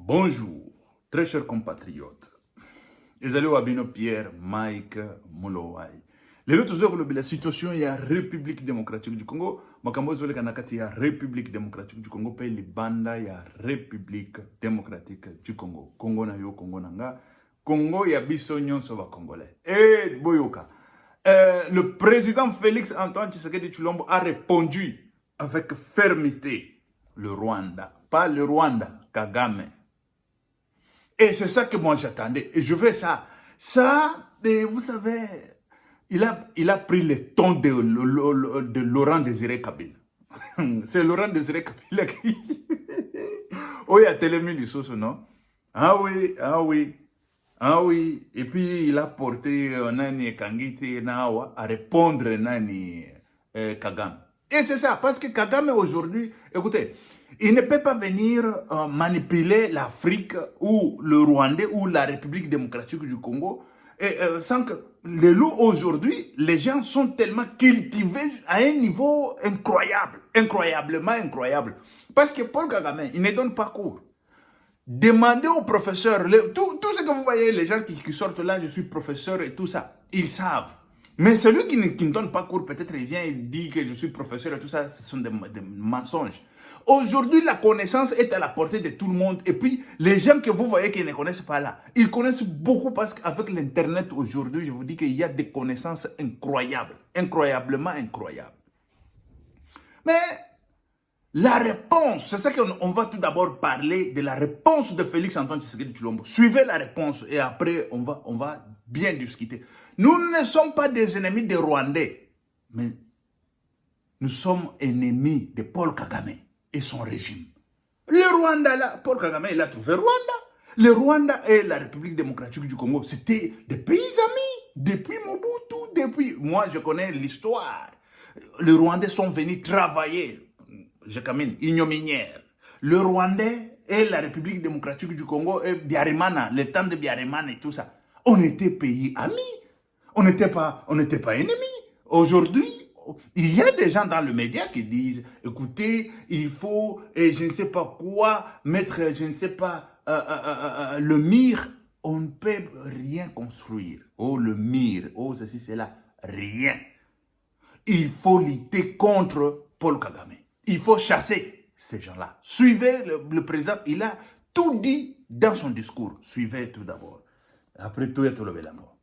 Bonjour, très chers compatriotes. Ezali Wabino Pierre, Mike, Moulowai. Les autres, la situation est la République démocratique du Congo. Makambo zole kanakati ya République démocratique du Congo. Paye les banda ya République démocratique du Congo. Congo na yo, Congo nanga. Congo ya biso nyonso ba Congolais. Et boyoka. Le président Félix Antoine Tshisekedi Tshilombo a répondu avec fermeté. Le Rwanda. Pas le Rwanda, Kagame. Et c'est ça que moi j'attendais. Et je veux ça. Ça, et vous savez, il a pris le ton de Laurent Désiré Kabila. C'est Laurent Désiré Kabila qui... Oh, il a télémis les sauces, non? Ah oui, ah oui. Ah oui. Et puis, il a porté Nani Kangiti Nawa à répondre Nani Kagame. Et c'est ça, parce que Kagame aujourd'hui, écoutez, il ne peut pas venir manipuler l'Afrique ou le Rwandais ou la République démocratique du Congo sans que les loups aujourd'hui, les gens sont tellement cultivés à un niveau incroyable, incroyablement incroyable. Parce que Paul Kagame, il ne donne pas cours. Demandez aux professeurs, tout ce que vous voyez, les gens qui sortent là, je suis professeur et tout ça, ils savent. Mais celui qui ne donne pas cours, peut-être il vient et dit que je suis professeur et tout ça, ce sont des mensonges. Aujourd'hui, la connaissance est à la portée de tout le monde. Et puis, les gens que vous voyez qui ne connaissent pas là, ils connaissent beaucoup parce qu'avec l'Internet aujourd'hui, je vous dis qu'il y a des connaissances incroyables, incroyablement incroyables. Mais la réponse, c'est ça qu'on va tout d'abord parler de la réponse de Félix Antoine Tshisekedi Tshilombo. Suivez la réponse et après, on va bien discuter. Nous ne sommes pas des ennemis des Rwandais, mais nous sommes ennemis de Paul Kagame et son régime. Le Rwanda, là, Paul Kagame, il a trouvé Rwanda. Le Rwanda et la République démocratique du Congo, c'était des pays amis. Depuis Mobutu, depuis... Moi, je connais l'histoire. Les Rwandais sont venus travailler, je camine, ignominière. Le Rwandais et la République démocratique du Congo et Biarimana, le temps de Biarimana et tout ça, on était pays amis. On n'était pas ennemis. Aujourd'hui, il y a des gens dans le média qui disent, écoutez, il faut, je ne sais pas quoi, mettre, je ne sais pas, le mur. On ne peut rien construire. Oh, le mur, oh, ceci, c'est là, rien. Il faut lutter contre Paul Kagame. Il faut chasser ces gens-là. Suivez le président, il a tout dit dans son discours. Suivez tout d'abord. Après tout, il y a tout le bélango.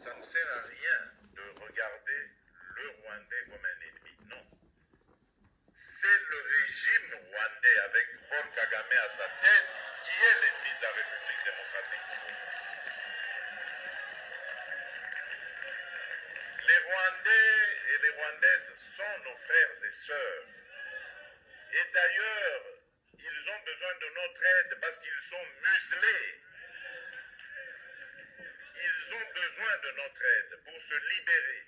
Ça ne sert à rien de regarder le Rwandais comme un ennemi. Non. C'est le régime rwandais avec Paul Kagame à sa tête qui est l'ennemi de la République démocratique du Congo. Les Rwandais et les Rwandaises sont nos frères et sœurs. Et d'ailleurs, ils ont besoin de notre aide parce qu'ils sont muselés. Ils ont besoin de notre aide pour se libérer.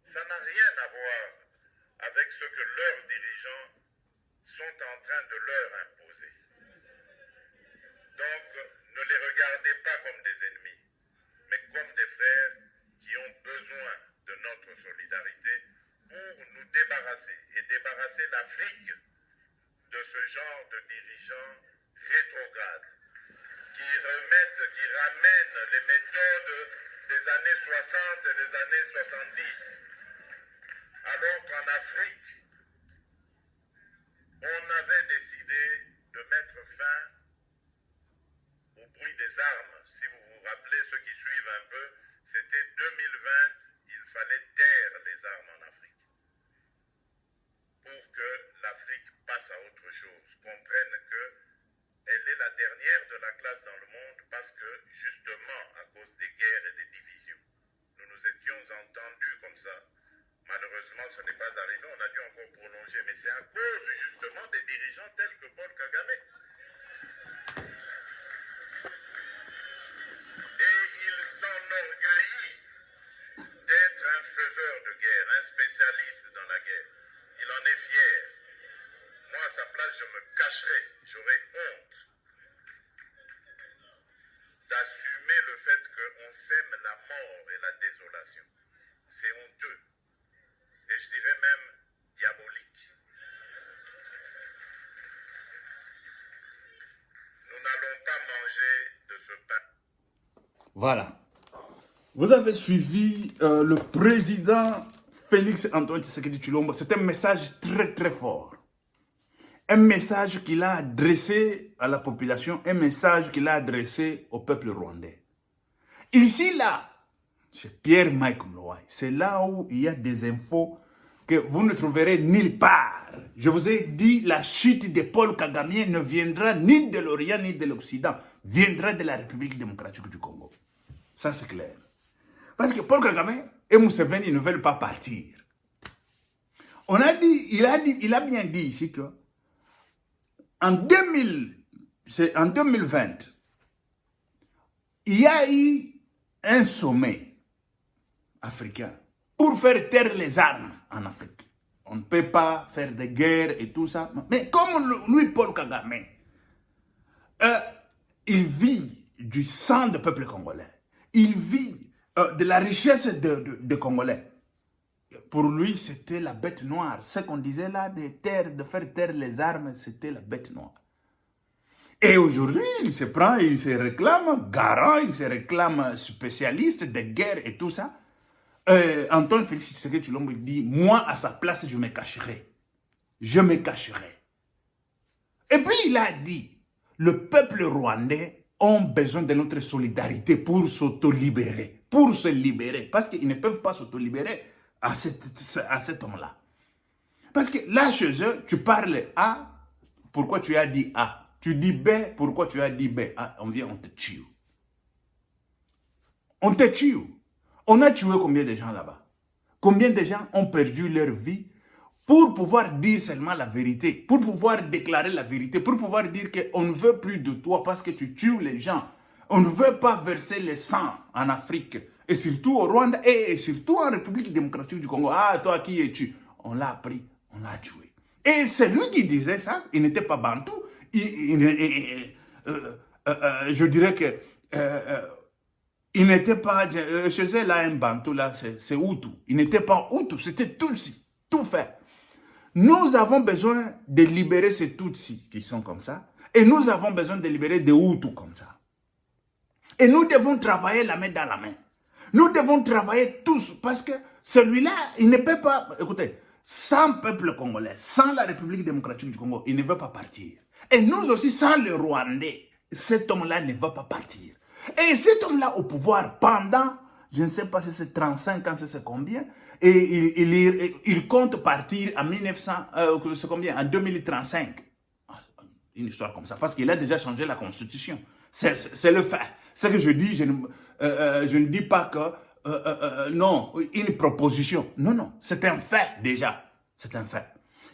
Ça n'a rien à voir avec ce que leurs dirigeants sont en train de leur imposer. Donc, ne les regardez pas comme des ennemis, mais comme des frères qui ont besoin de notre solidarité pour nous débarrasser et débarrasser l'Afrique de ce genre de dirigeants rétrogrades qui ramènent les méthodes des années 60 et des années 70. Alors qu'en Afrique, on avait décidé de mettre fin au bruit des armes. Si vous vous rappelez, ceux qui suivent un peu, c'était 2020, il fallait taire les armes en Afrique pour que l'Afrique passe à autre chose, comprenne que elle est la dernière de la classe dans le monde parce que, justement, à cause des guerres et des divisions, nous nous étions entendus comme ça. Malheureusement, ce n'est pas arrivé, on a dû encore prolonger. Mais c'est à cause, justement, des dirigeants tels que Paul Kagame. Et il s'enorgueillit d'être un faiseur de guerre, un spécialiste dans la guerre. Il en est fier. Moi, à sa place, je me cacherais, j'aurais honte d'assumer le fait qu'on sème la mort et la désolation. C'est honteux. Et je dirais Voilà. Vous avez suivi le président Félix Antoine Tshisekedi Tshilombo. C'est un message très très fort. Un message qu'il a adressé à la population, un message qu'il a adressé au peuple rwandais. Ici, là, chez Pierre-Mike Mlowaï, c'est là où il y a des infos que vous ne trouverez nulle part. Je vous ai dit, la chute de Paul Kagame ne viendra ni de l'Orient ni de l'Occident, viendra de la République démocratique du Congo. Ça, c'est clair. Parce que Paul Kagame et Museveni ne veulent pas partir. On a dit, il a bien dit ici que en 2020, il y a eu un sommet africain pour faire taire les armes en Afrique. On ne peut pas faire de guerre et tout ça. Mais comme lui, Paul Kagame, il vit du sang du peuple congolais. Il vit de la richesse de Congolais. Pour lui, c'était la bête noire. Ce qu'on disait là, de faire taire les armes, c'était la bête noire. Et aujourd'hui, il se prend, il se réclame garant, il se réclame spécialiste de guerre et tout ça. Antoine Félix Tshisekedi Tshilombo dit, moi, à sa place, je me cacherai. Je me cacherai. Et puis, il a dit, le peuple rwandais a besoin de notre solidarité pour s'auto-libérer, pour se libérer. Parce qu'ils ne peuvent pas s'auto-libérer à cet homme-là. Parce que là, chez eux, tu parles A, pourquoi tu as dit A? Tu dis B, pourquoi tu as dit B? Ah, on vient, on te tue. On te tue. On a tué combien de gens là-bas? Combien de gens ont perdu leur vie pour pouvoir dire seulement la vérité, pour pouvoir déclarer la vérité, pour pouvoir dire qu'on ne veut plus de toi parce que tu tues les gens. On ne veut pas verser le sang en Afrique, et surtout au Rwanda, et surtout en République démocratique du Congo. Ah, toi qui es-tu? On l'a appris, on l'a tué. Et c'est lui qui disait ça, il n'était pas bantou. Je dirais que il n'était pas, je sais là un bantou là, c'est Hutu. Il n'était pas Hutu, c'était Tutsi, tout fait. Nous avons besoin de libérer ces Tutsis qui sont comme ça, et nous avons besoin de libérer des Hutus comme ça. Et nous devons travailler la main dans la main. Nous devons travailler tous, parce que celui-là, il ne peut pas, écoutez, sans peuple congolais, sans la République démocratique du Congo, il ne veut pas partir. Et nous aussi, sans le Rwandais, cet homme-là ne va pas partir. Et cet homme-là au pouvoir pendant, je ne sais pas si c'est 35 ans, c'est combien, et il compte partir en 2035. Une histoire comme ça, parce qu'il a déjà changé la constitution. C'est le fait. Ce que je dis, je ne dis pas que, non, une proposition. Non, non, c'est un fait déjà. C'est un fait.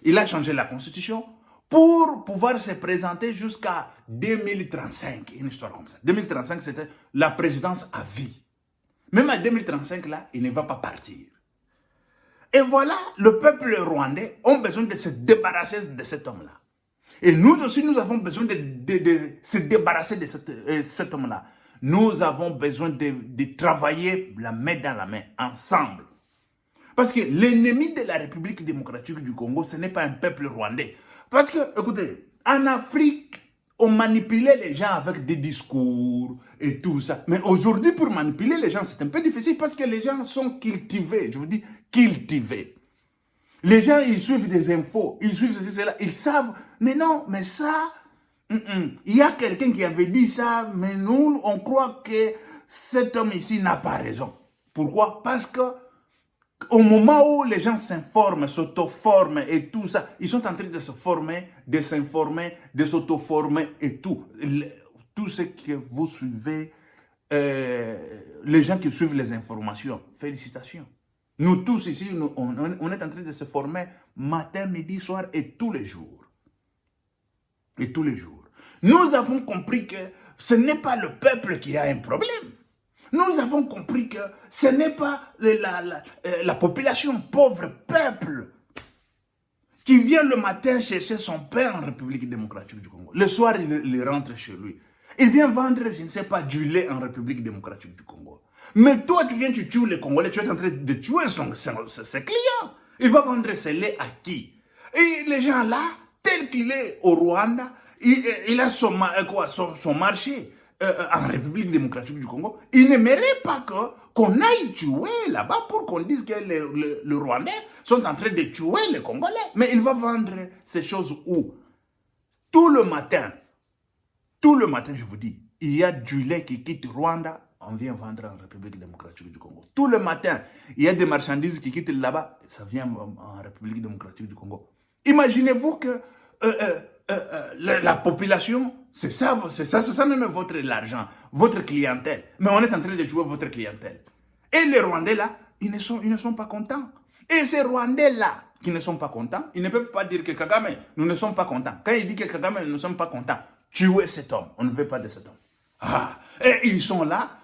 Il a changé la constitution pour pouvoir se présenter jusqu'à 2035. Une histoire comme ça. 2035, c'était la présidence à vie. Même à 2035, là, il ne va pas partir. Et voilà, le peuple rwandais a besoin de se débarrasser de cet homme-là. Et nous aussi, nous avons besoin de se débarrasser de cet homme-là. Nous avons besoin de travailler la main dans la main, ensemble. Parce que l'ennemi de la République démocratique du Congo, ce n'est pas un peuple rwandais. Parce que, écoutez, en Afrique, on manipulait les gens avec des discours et tout ça. Mais aujourd'hui, pour manipuler les gens, c'est un peu difficile parce que les gens sont cultivés. Je vous dis, cultivés. Les gens, ils suivent des infos, ils suivent ceci, cela, ils savent. Mais non, mais ça, il y a quelqu'un qui avait dit ça, mais nous, on croit que cet homme ici n'a pas raison. Pourquoi? Parce que au moment où les gens s'informent, s'auto-forment et tout ça, ils sont en train de se former, de s'informer, de s'auto-former et tout. Tout ce que vous suivez, les gens qui suivent les informations, félicitations. Nous tous ici, on est en train de se former matin, midi, soir et tous les jours. Et tous les jours. Nous avons compris que ce n'est pas le peuple qui a un problème. Nous avons compris que ce n'est pas la population, pauvre peuple, qui vient le matin chercher son pain en République démocratique du Congo. Le soir, il rentre chez lui. Il vient vendre, je ne sais pas, du lait en République démocratique du Congo. Mais toi, tu viens, tu tues les Congolais, tu es en train de tuer ses clients. Il va vendre ce lait à qui? Et les gens là, tel qu'il est au Rwanda, il a son marché. en République démocratique du Congo, ils ne méritent pas qu'on aille tuer là-bas pour qu'on dise que les Rwandais sont en train de tuer les Congolais. Mais il va vendre ces choses où? Tout le matin, je vous dis, il y a du lait qui quitte Rwanda, on vient vendre en République démocratique du Congo. Tout le matin, il y a des marchandises qui quittent là-bas, ça vient en République démocratique du Congo. Imaginez-vous que la population, c'est ça même votre l'argent, votre clientèle. Mais on est en train de jouer votre clientèle. Et les Rwandais là, ils ne sont pas contents. Et ces Rwandais là, qui ne sont pas contents, ils ne peuvent pas dire que Kagame, nous ne sommes pas contents. Quand il dit que Kagame, nous ne sommes pas contents, tuez cet homme, on ne veut pas de cet homme. Ah, et ils sont là,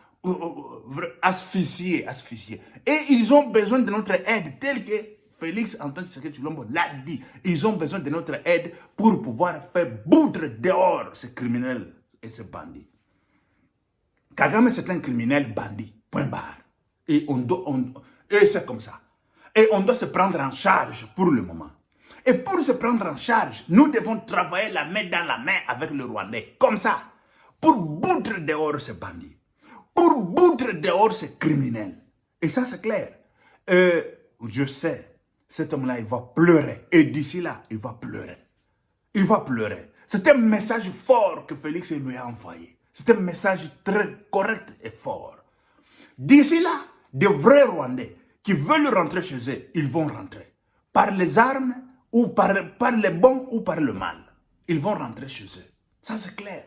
asphyxiés. Et ils ont besoin de notre aide, tel que Félix Antoine Tshisekedi Tshilombo l'a dit. Ils ont besoin de notre aide pour pouvoir faire boudre dehors ces criminels et ces bandits. Kagame, c'est un criminel bandit, point barre. Et c'est comme ça. Et on doit se prendre en charge pour le moment. Et pour se prendre en charge, nous devons travailler la main dans la main avec le Rwandais. Comme ça. Pour boudre dehors ces bandits. Pour boudre dehors ces criminels. Et ça, c'est clair. Je sais, cet homme-là, il va pleurer. Et d'ici là, il va pleurer. Il va pleurer. C'est un message fort que Félix lui a envoyé. C'est un message très correct et fort. D'ici là, des vrais Rwandais qui veulent rentrer chez eux, ils vont rentrer. Par les armes, ou par le bon, ou par le mal. Ils vont rentrer chez eux. Ça, c'est clair.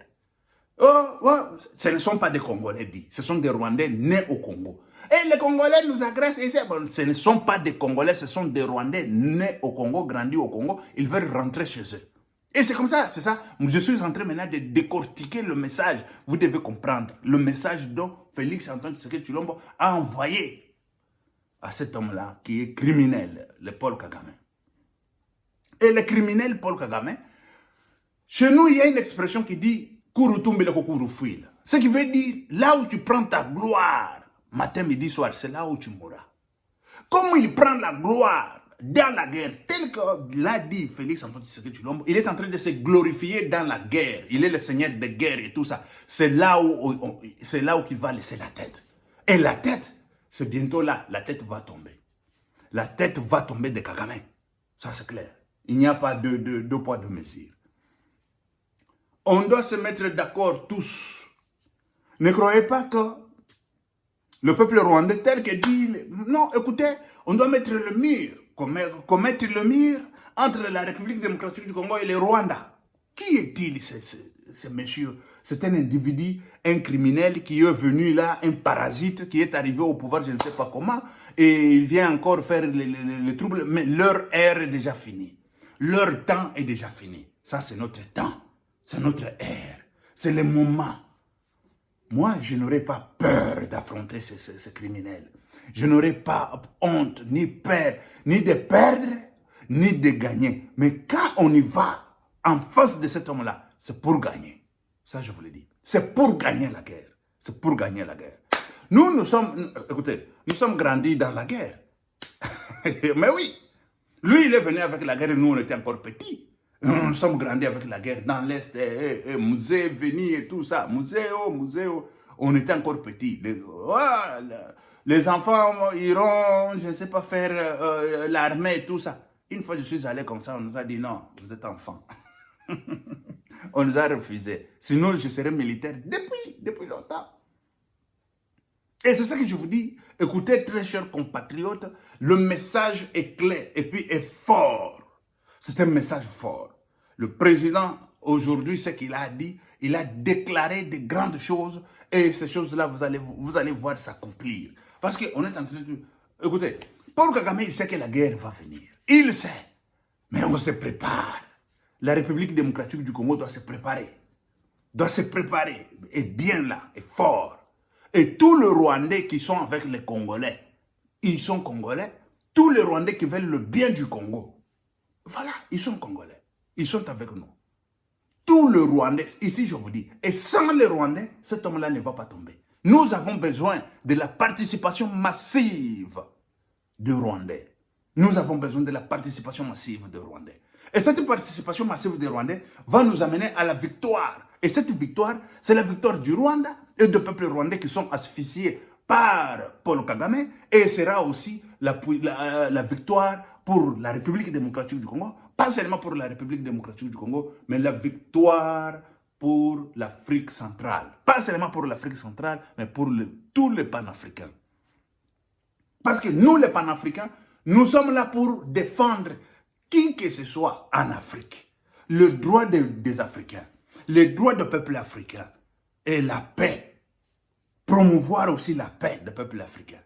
Ce ne sont pas des Congolais, dit. Ce sont des Rwandais nés au Congo. Et les Congolais nous agressent ici. Bon, ce ne sont pas des Congolais, ce sont des Rwandais nés au Congo, grandis au Congo. Ils veulent rentrer chez eux. Et c'est comme ça, c'est ça. Je suis en train maintenant de décortiquer le message. Vous devez comprendre. Le message dont Félix Antoine Tshisekedi Tshilombo a envoyé à cet homme-là qui est criminel, le Paul Kagame. Et le criminel Paul Kagame, chez nous, il y a une expression qui dit ce qui veut dire, là où tu prends ta gloire, matin, midi, soir, c'est là où tu mourras. Comment il prend la gloire dans la guerre, tel que l'a dit Félix Antoine Tshisekedi Tshilombo, il est en train de se glorifier dans la guerre. Il est le seigneur de guerre et tout ça. C'est là où il va laisser la tête. Et la tête, c'est bientôt là, la tête va tomber. La tête va tomber de Kagame. Ça, c'est clair. Il n'y a pas deux poids, deux mesures. On doit se mettre d'accord tous. Ne croyez pas que le peuple rwandais tel que dit... Non, écoutez, on doit mettre le mur. Commettre le mur entre la République démocratique du Congo et le Rwanda. Qui est-il, ce monsieur? C'est un individu, un criminel qui est venu là, un parasite qui est arrivé au pouvoir, je ne sais pas comment, et il vient encore faire les troubles, mais leur ère est déjà finie. Leur temps est déjà fini. Ça, c'est notre temps. C'est notre ère. C'est le moment. Moi, je n'aurais pas peur d'affronter ces criminels. Je n'aurais pas honte, ni peur, ni de perdre, ni de gagner. Mais quand on y va en face de cet homme-là, c'est pour gagner. Ça, je vous le dis. C'est pour gagner la guerre. C'est pour gagner la guerre. Nous sommes, écoutez, nous sommes grandis dans la guerre. Mais oui. Lui, il est venu avec la guerre et nous, on était encore petits. Nous sommes grandis avec la guerre dans l'Est, musée, veni et tout ça. Museo. On était encore petits. Les enfants iront, je ne sais pas, faire l'armée et tout ça. Une fois je suis allé comme ça, on nous a dit non, vous êtes enfants. On nous a refusé. Sinon, je serais militaire depuis longtemps. Et c'est ça que je vous dis. Écoutez, très chers compatriotes, le message est clair et puis est fort. C'est un message fort. Le président, aujourd'hui, ce qu'il a dit, il a déclaré de grandes choses et ces choses-là, vous allez voir s'accomplir. Parce qu'on est en train de... Écoutez, Paul Kagame, il sait que la guerre va venir. Il le sait. Mais on se prépare. La République démocratique du Congo doit se préparer. Doit se préparer. Et bien là, et fort. Et tous les Rwandais qui sont avec les Congolais, ils sont Congolais. Tous les Rwandais qui veulent le bien du Congo, voilà, ils sont Congolais. Ils sont avec nous. Tous les Rwandais, ici je vous dis, et sans les Rwandais, cet homme-là ne va pas tomber. Nous avons besoin de la participation massive des Rwandais. Nous avons besoin de la participation massive des Rwandais. Et cette participation massive des Rwandais va nous amener à la victoire. Et cette victoire, c'est la victoire du Rwanda et du peuple rwandais qui sont asphyxiés par Paul Kagame. Et sera aussi la victoire pour la République démocratique du Congo. Pas seulement pour la République démocratique du Congo, mais la victoire pour l'Afrique centrale. Pas seulement pour l'Afrique centrale, mais pour tous les panafricains. Parce que nous, les panafricains, nous sommes là pour défendre qui que ce soit en Afrique. Le droit des Africains, les droits du peuple africain et la paix. Promouvoir aussi la paix du peuple africain.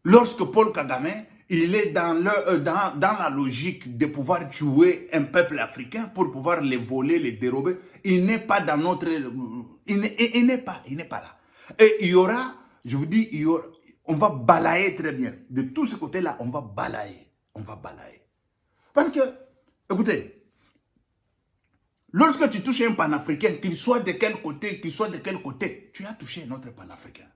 Lorsque Paul Kagame, il est dans la logique de pouvoir tuer un peuple africain pour pouvoir les voler, les dérober, il n'est pas dans notre... Il n'est pas là. Et il y aura, je vous dis, on va balayer très bien. De tous ces côtés-là, on va balayer. On va balayer. Parce que, écoutez, lorsque tu touches un panafricain, qu'il soit de quel côté, tu as touché notre panafricain.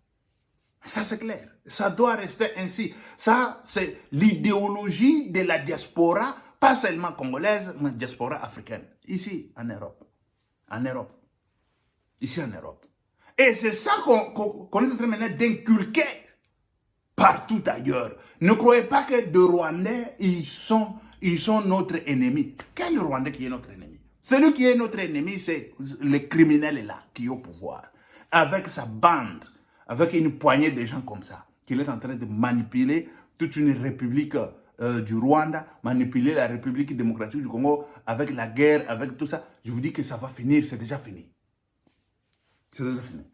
Ça, c'est clair. Ça doit rester ainsi. Ça, c'est l'idéologie de la diaspora, pas seulement congolaise, mais diaspora africaine. Ici, en Europe. En Europe. Ici, en Europe. Et c'est ça qu'on est en train maintenant d'inculquer partout ailleurs. Ne croyez pas que des Rwandais, ils sont notre ennemi. Quel Rwandais qui est notre ennemi? Celui qui est notre ennemi, c'est le criminel là, qui est au pouvoir. Avec sa bande, avec une poignée de gens comme ça, qu'il est en train de manipuler toute une république du Rwanda, manipuler la République démocratique du Congo, avec la guerre, avec tout ça. Je vous dis que ça va finir, c'est déjà fini. C'est déjà fini.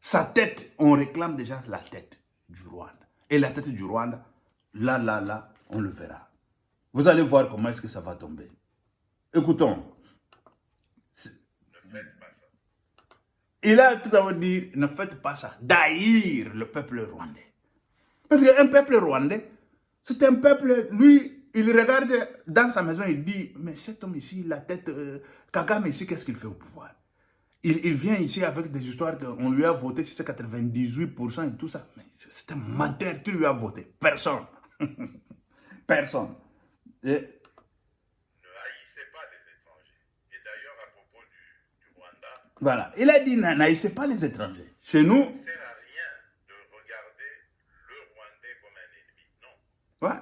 Sa tête, on réclame déjà la tête du Rwanda. Et la tête du Rwanda, là, on le verra. Vous allez voir comment est-ce que ça va tomber. Écoutons. Ne faites pas ça. Il a tout à vous dire, ne faites pas ça. D'haïr le peuple rwandais. Parce qu'un peuple rwandais, c'est un peuple, lui, il regarde dans sa maison, il dit, mais cet homme ici, la tête, Kagame ici, qu'est-ce qu'il fait au pouvoir? Il vient ici avec des histoires qu'on lui a voté, c'est 98% et tout ça. Mais c'est un menteur, qui lui a voté? Personne. Personne. Et Ne haïssez pas les étrangers. Et d'ailleurs, à propos du Rwanda, voilà. Il a dit, n'haïssez pas les étrangers. Chez nous, ça ne sert à rien de regarder le Rwandais comme un ennemi. Non. ouais.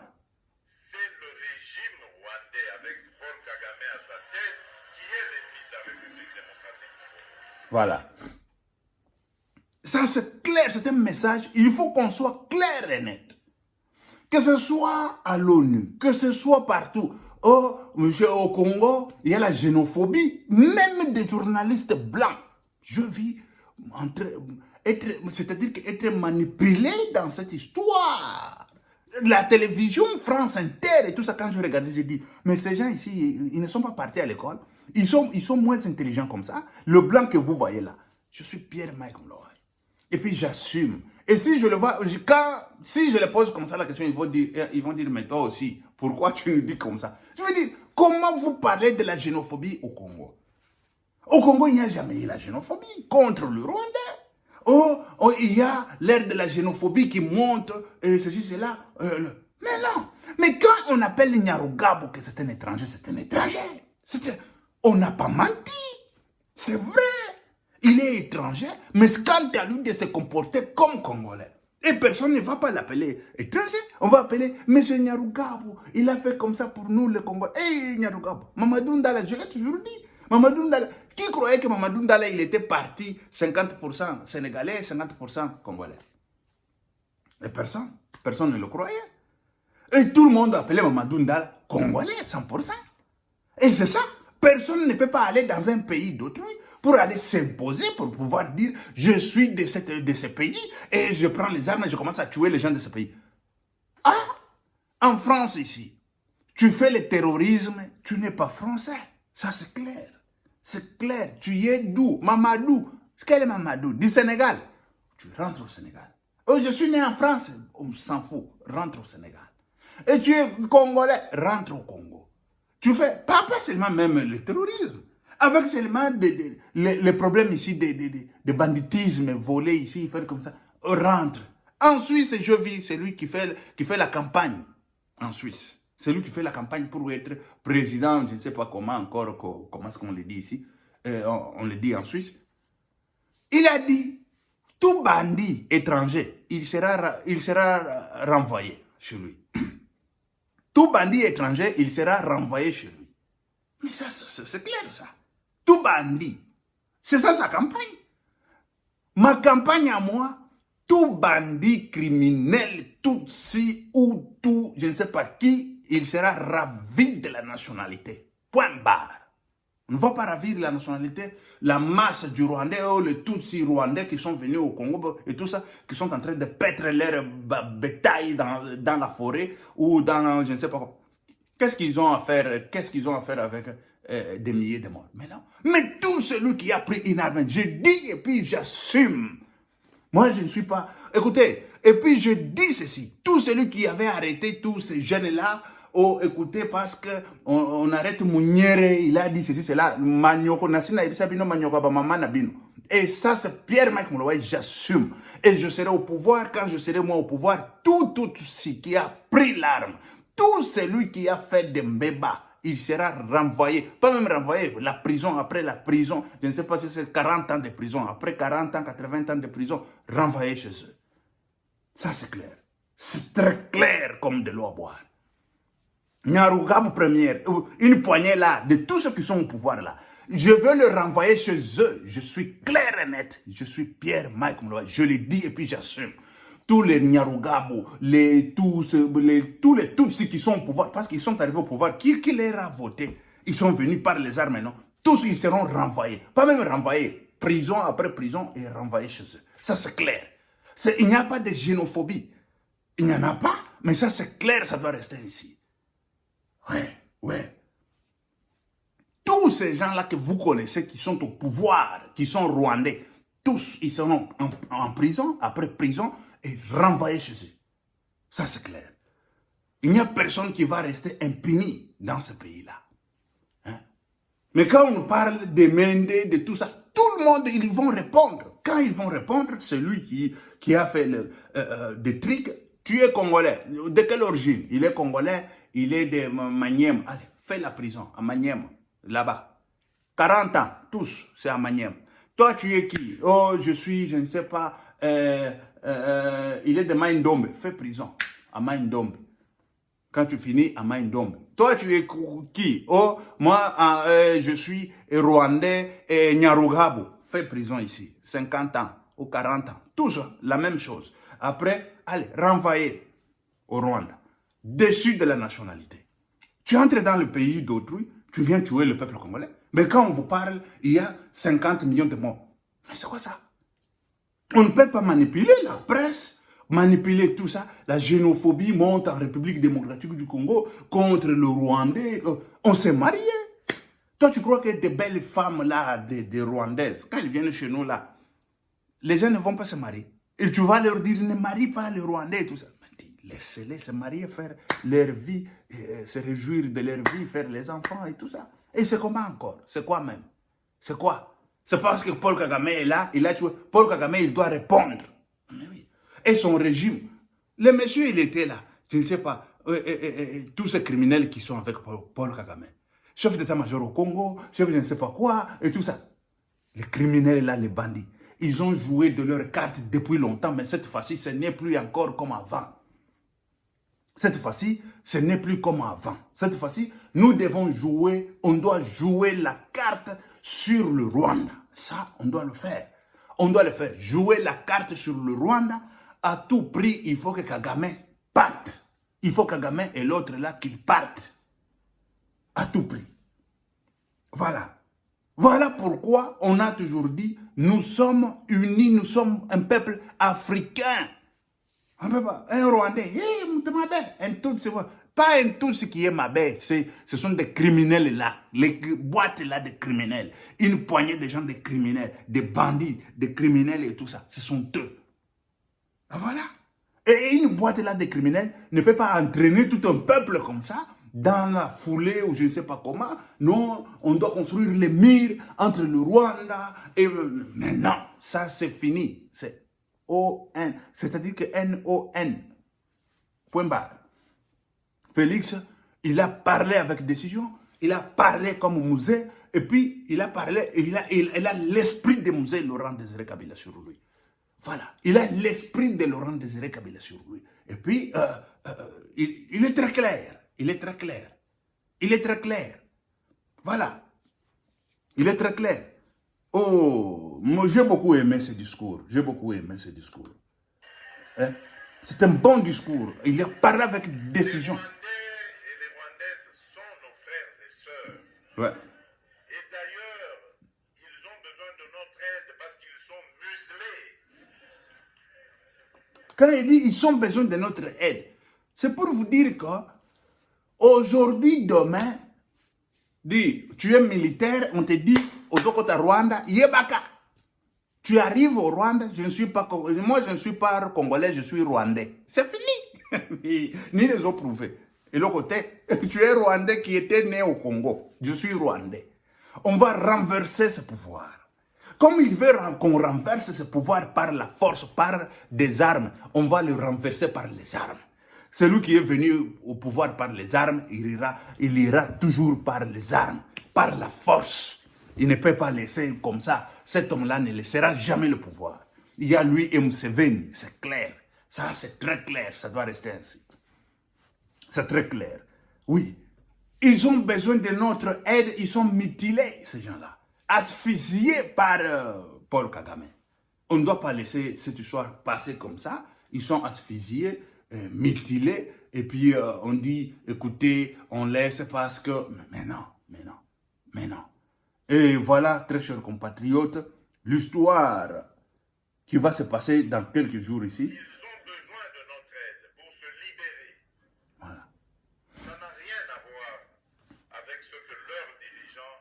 C'est le régime rwandais avec Paul Kagame à sa tête qui est l'ennemi de la République démocratique du Congo. Voilà. Ça, c'est clair, c'est un message. Il faut qu'on soit clair et net. Que ce soit à l'ONU, que ce soit partout. Oh, monsieur, au Congo, il y a la xénophobie. Même des journalistes blancs. Je vis c'est-à-dire être manipulé dans cette histoire. La télévision, France Inter et tout ça, quand je regardais, je dis, mais ces gens ici, ils ne sont pas partis à l'école. Ils sont moins intelligents comme ça. Le blanc que vous voyez là, je suis Pierre-Mike Mloy. Et puis j'assume. Et si je le vois, si je les pose comme ça la question, ils vont dire, mais toi aussi, pourquoi tu nous dis comme ça? Je veux dire, comment vous parlez de la xénophobie au Congo? Au Congo, il n'y a jamais eu la xénophobie contre le Rwanda. Il y a l'ère de la xénophobie qui monte, et ceci, cela. Mais non. Mais quand on appelle Nyarugabo que c'est un étranger, c'est un étranger. On n'a pas menti. C'est vrai. Il est étranger, mais quant à lui de se comporter comme Congolais. Et personne ne va pas l'appeler étranger. On va appeler M. Nyarugabo. Il a fait comme ça pour nous, les Congolais. Hey, Nyarugabo. Mamadou Ndala, je l'ai toujours dit. Mamadou Ndala. Qui croyait que Mamadou Ndala, il était parti 50% sénégalais, 50% congolais? Et personne ne le croyait. Et tout le monde appelait Mamadou Ndala congolais, 100%. Et c'est ça. Personne ne peut pas aller dans un pays d'autrui pour aller s'imposer, pour pouvoir dire je suis de ce pays et je prends les armes et je commence à tuer les gens de ce pays. Ah, en France ici, tu fais le terrorisme, tu n'es pas français. Ça c'est clair. C'est clair. Tu es d'où? Mamadou. Quel est Mamadou? Du Sénégal. Tu rentres au Sénégal. Oh, je suis né en France. On s'en fout. Rentre au Sénégal. Et tu es congolais. Rentre au Congo. Tu fais pas seulement même le terrorisme. Avec seulement les problèmes ici de banditisme, voler ici, faire comme ça. Rentre. En Suisse, je vis, c'est lui qui fait la campagne. En Suisse. C'est lui qui fait la campagne pour être président, je ne sais pas comment encore, comment est-ce qu'on le dit ici, on le dit en Suisse. Il a dit, tout bandit étranger, il sera renvoyé chez lui. Tout bandit étranger, il sera renvoyé chez lui. Mais ça, c'est clair, ça. Tout bandit. C'est ça sa campagne. Ma campagne à moi, tout bandit criminel, tout si ou tout, je ne sais pas qui, il sera ravi de la nationalité. Point barre. On ne va pas ravir la nationalité, la masse du Rwandais, les Tutsis rwandais qui sont venus au Congo et tout ça, qui sont en train de paître leur bétail dans la forêt ou dans, je ne sais pas quoi. Qu'est-ce qu'ils ont à faire avec des milliers de morts? Mais non. Mais tout celui qui a pris une arme, je dis et puis j'assume. Moi, je ne suis pas... Écoutez, et puis je dis ceci. Tout celui qui avait arrêté tous ces jeunes-là, oh, écoutez, parce qu'on arrête Mouniere, il a dit ceci, cela, Manioko, Nasina, Ibisabino, Manioko, Bamama, Nabino. Et ça, c'est Pierre-Mike Mouloaï, j'assume. Et je serai au pouvoir, quand je serai moi au pouvoir, tout ce qui a pris l'arme, tout celui qui a fait des mbébas, il sera renvoyé, pas même renvoyé, la prison, après la prison, je ne sais pas si c'est 40 ans de prison, après 40 ans, 80 ans de prison, renvoyé chez eux. Ça, c'est clair. C'est très clair comme de l'eau à boire. Nyarugabo première, une poignée là, de tous ceux qui sont au pouvoir là, je veux le renvoyer chez eux. Je suis clair et net. Je suis Pierre-Mike Mouloaï. Je le dis et puis j'assume. Tous les Nyarugabo, tous les Tutsis qui sont au pouvoir, parce qu'ils sont arrivés au pouvoir, qui les a votés? Ils sont venus par les armes, non? Tous ils seront renvoyés. Pas même renvoyés. Prison après prison et renvoyés chez eux. Ça c'est clair. Il n'y a pas de xénophobie. Il n'y en a pas, mais ça c'est clair, ça doit rester ici. Ouais. Tous ces gens-là que vous connaissez, qui sont au pouvoir, qui sont rwandais, tous, ils seront en prison, après prison, et renvoyés chez eux. Ça, c'est clair. Il n'y a personne qui va rester impuni dans ce pays-là. Hein? Mais quand on parle des Mende, de tout ça, tout le monde, ils vont répondre. Quand ils vont répondre, celui qui a fait des trucs, tu es Congolais. De quelle origine? Il est Congolais, il est de Manième. Allez, fais la prison à Manième, là-bas. 40 ans, tous, c'est à Manième. Toi, tu es qui? Oh, je ne sais pas, il est de Maïndombe. Fais prison à Maïndombe. Quand tu finis à Maïndombe. Toi, tu es qui? Oh, moi, je suis Rwandais et Nyarugabo. Fais prison ici. 50 ans ou 40 ans. Tous la même chose. Après, allez, renvoyer au Rwanda. Déçu de la nationalité. Tu entres dans le pays d'autrui, tu viens tuer le peuple congolais. Mais quand on vous parle, il y a 50 millions de morts. Mais c'est quoi ça? On ne peut pas manipuler la presse, manipuler tout ça. La xénophobie monte en République démocratique du Congo contre le Rwandais. On s'est mariés. Toi, tu crois que des belles femmes là, des Rwandaises, quand elles viennent chez nous là, les gens ne vont pas se marier. Et tu vas leur dire, ne marie pas les Rwandais et tout ça. Laissez-les se marier, faire leur vie, se réjouir de leur vie, faire les enfants et tout ça. Et c'est comment encore? C'est quoi même? C'est quoi? C'est parce que Paul Kagame est là, il a tué. Paul Kagame, il doit répondre. Mais oui. Et son régime, le monsieur, il était là. Je ne sais pas, tous ces criminels qui sont avec Paul Kagame. Chef d'état-major au Congo, chef de ne sais pas quoi, et tout ça. Les criminels là, les bandits, ils ont joué de leur carte depuis longtemps, mais cette fois-ci, ce n'est plus encore comme avant. Cette fois-ci, ce n'est plus comme avant. Cette fois-ci, nous devons jouer, on doit jouer la carte sur le Rwanda. Ça, on doit le faire. On doit le faire. Jouer la carte sur le Rwanda, à tout prix, il faut que Kagame parte. Il faut que Kagame et l'autre là qu'ils partent. À tout prix. Voilà. Voilà pourquoi on a toujours dit, nous sommes unis, nous sommes un peuple africain. Un Rwandais, un Tutsi, pas un Tutsi qui est Mabé, ce sont des criminels là, les boîtes là de criminels, une poignée de gens de criminels, des bandits, des criminels et tout ça, ce sont eux. Voilà. Et une boîte là de criminels ne peut pas entraîner tout un peuple comme ça, dans la foulée ou je ne sais pas comment. Non, on doit construire les murs entre le Rwanda et... Mais non, ça c'est fini, c'est O-N, c'est-à-dire que N-O-N. Point barre. Félix, Il a parlé avec décision, il a parlé comme Musée, et puis il a parlé, il a l'esprit de Musée Laurent Désiré Kabila sur lui. Voilà, il a l'esprit de Laurent Désiré Kabila sur lui. Et puis, il est très clair, il est très clair, il est très clair. Voilà, il est très clair. Oh, moi j'ai beaucoup aimé ce discours, j'ai beaucoup aimé ce discours. Hein? C'est un bon discours, il a parlé avec décision. Les Rwandais et les Rwandaises sont nos frères et sœurs. Ouais. Et d'ailleurs, ils ont besoin de notre aide parce qu'ils sont muselés. Quand il dit ils ont besoin de notre aide, c'est pour vous dire que aujourd'hui, demain, dit, tu es militaire, on te dit, au Rwanda, Yebaka. Tu arrives au Rwanda, je ne suis pas, moi je ne suis pas congolais, je suis rwandais. C'est fini. Ni les ont prouvé. Et l'autre côté, tu es rwandais qui était né au Congo. Je suis rwandais. On va renverser ce pouvoir. Comme il veut qu'on renverse ce pouvoir par la force, par des armes, on va le renverser par les armes. Celui qui est venu au pouvoir par les armes, il ira toujours par les armes, par la force. Il ne peut pas laisser comme ça. Cet homme-là ne laissera jamais le pouvoir. Il y a lui et Museveni, c'est clair. Ça, c'est très clair, ça doit rester ainsi. C'est très clair. Oui, ils ont besoin de notre aide, ils sont mutilés, ces gens-là. Asphyxiés par Paul Kagame. On ne doit pas laisser cette histoire passer comme ça. Ils sont asphyxiés, mutilés, et puis on dit, écoutez, on laisse parce que... Mais non, mais non, mais non. Et voilà, très chers compatriotes, l'histoire qui va se passer dans quelques jours ici. Ils ont besoin de notre aide pour se libérer. Voilà. Ça n'a rien à voir avec ce que leurs dirigeants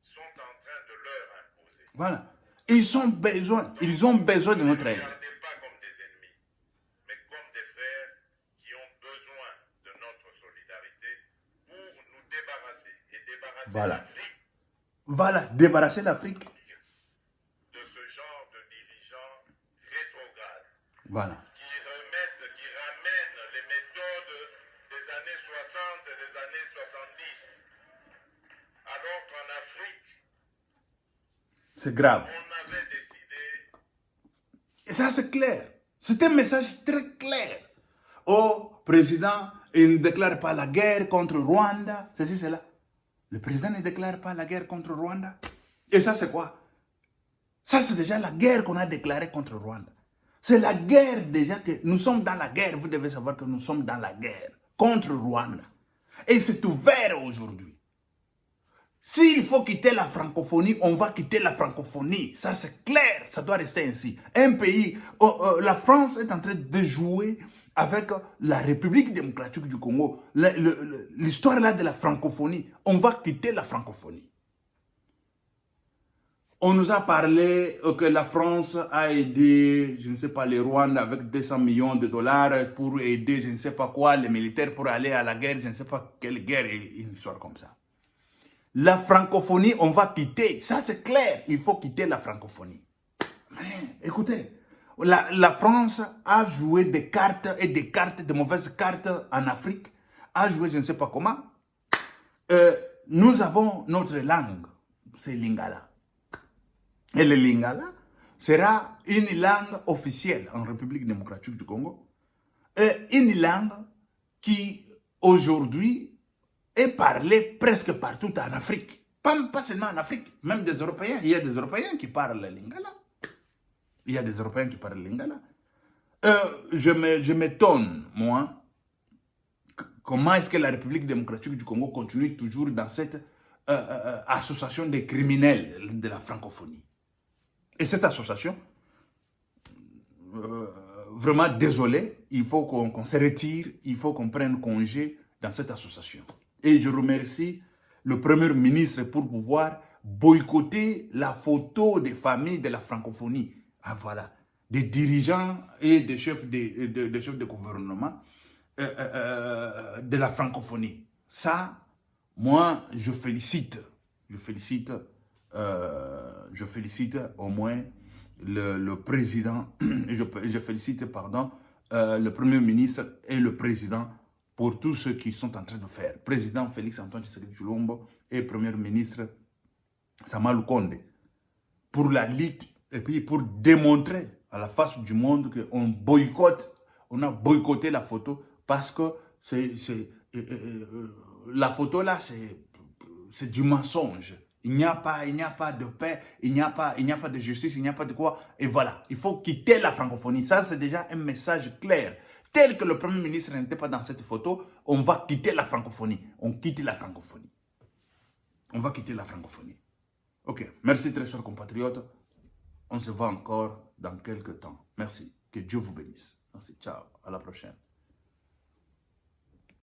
sont en train de leur imposer. Voilà. Ils ont besoin de notre Ne aide. regardez pas comme des ennemis, mais comme des frères qui ont besoin de notre solidarité pour nous débarrasser et débarrasser Voilà. l'Afrique Voilà, débarrasser l'Afrique. de ce genre de dirigeants rétrogrades Voilà. qui ramènent les méthodes des années 60 et des années 70. Alors qu'en Afrique, C'est grave. on avait décidé Et ça, c'est clair. C'est un message très clair. Oh, président, il ne déclare pas la guerre contre Rwanda. Ceci, cela. Le président ne déclare pas la guerre contre Rwanda. Et ça, c'est quoi? Ça, c'est déjà la guerre qu'on a déclarée contre Rwanda. C'est la guerre déjà que nous sommes dans la guerre. Vous devez savoir que nous sommes dans la guerre contre Rwanda. Et c'est ouvert aujourd'hui. S'il faut quitter la francophonie, on va quitter la francophonie. Ça, c'est clair. Ça doit rester ainsi. Un pays, la France est en train de jouer avec la République démocratique du Congo. L'histoire là de la francophonie. On va quitter la francophonie. On nous a parlé que la France a aidé, je ne sais pas, les Rwandais avec 200 millions de dollars pour aider, je ne sais pas quoi, les militaires pour aller à la guerre, je ne sais pas quelle guerre, une histoire comme ça. La francophonie, on va quitter. Ça, c'est clair. Il faut quitter la francophonie. Mais, écoutez, la France a joué des cartes et des cartes, de mauvaises cartes en Afrique. A joué, je ne sais pas comment. Nous avons notre langue. C'est Lingala. Et le Lingala sera une langue officielle en République démocratique du Congo. Et une langue qui, aujourd'hui, est parlée presque partout en Afrique. Pas seulement en Afrique, même des Européens. Il y a des Européens qui parlent Lingala. Il y a des Européens qui parlent Lingala. Je m'étonne, moi, comment est-ce que la République démocratique du Congo continue toujours dans cette association des criminels de la francophonie. Et cette association, vraiment désolé, il faut qu'on se retire, il faut qu'on prenne congé dans cette association. Et je remercie le Premier ministre pour pouvoir boycotter la photo des familles de la francophonie. Ah voilà, des dirigeants et des chefs de gouvernement de la francophonie. Ça, moi, je félicite au moins le président, je félicite, pardon, le Premier ministre et le président pour tous ceux qui sont en train de faire. Président Félix Antoine Tshisekedi Tshilombo et Premier ministre Sama Lukonde. Pour la lutte et puis pour démontrer à la face du monde qu'on boycotte, on a boycotté la photo parce que la photo là, c'est du mensonge. Il n'y a pas de paix, il n'y a pas de justice, il n'y a pas de quoi. Et voilà, il faut quitter la francophonie. Ça, c'est déjà un message clair. Tel que le Premier ministre n'était pas dans cette photo, on va quitter la francophonie. On quitte la francophonie. On va quitter la francophonie. Ok, merci très chers compatriotes. On se voit encore dans quelques temps. Merci. Que Dieu vous bénisse. Merci. Ciao. À la prochaine.